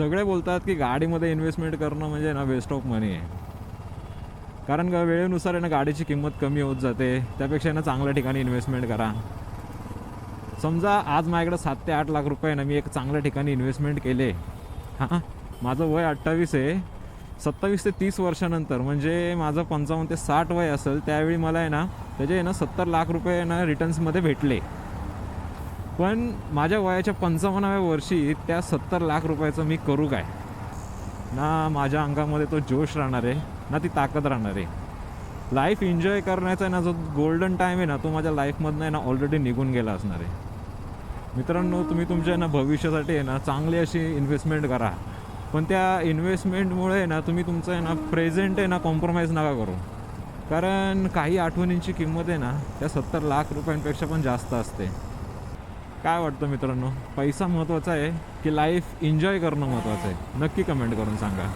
सगळे बोलतात की गाडीमध्ये इन्व्हेस्टमेंट करणं म्हणजे ना वेस्ट ऑफ मनी आहे. कारण का वेळेनुसार आहे ना गाडीची किंमत कमी होत जाते. त्यापेक्षा ना चांगल्या ठिकाणी इन्व्हेस्टमेंट करा. समजा आज माझ्याकडे 7 ते 8 लाख रुपये ना मी एक चांगल्या ठिकाणी इन्व्हेस्टमेंट केले. हां, माझं वय 28 आहे. 27 ते 30 वर्षानंतर म्हणजे माझं 55 ते 60 वय असेल त्यावेळी मला आहे ना त्याचे आहे ना 70 लाख रुपये ना रिटर्न्समध्ये भेटले. पण माझ्या वयाच्या 55व्या वर्षी त्या 70 लाख रुपयाचं मी करू काय? ना माझ्या अंगामध्ये तो जोश राहणार आहे, ना ती ताकद राहणार आहे. लाईफ एन्जॉय करण्याचा आहे ना जो गोल्डन टाईम आहे ना तो माझ्या लाईफमधनं आहे ना ऑलरेडी निघून गेला असणार आहे. मित्रांनो, तुम्ही तुमच्या ना भविष्यासाठी आहे ना चांगली अशी इन्व्हेस्टमेंट करा. पण त्या इन्व्हेस्टमेंटमुळे आहे ना तुम्ही तुमचं आहे ना प्रेझेंट आहे ना कॉम्प्रोमाइज नका करू. कारण काही आठवणींची किंमत आहे ना त्या 70 लाख रुपयांपेक्षा पण जास्त असते. काय वाटतं मित्रांनो, पैसा महत्त्वाचा आहे की लाईफ एन्जॉय करणं महत्त्वाचं आहे? नक्की कमेंट करून सांगा.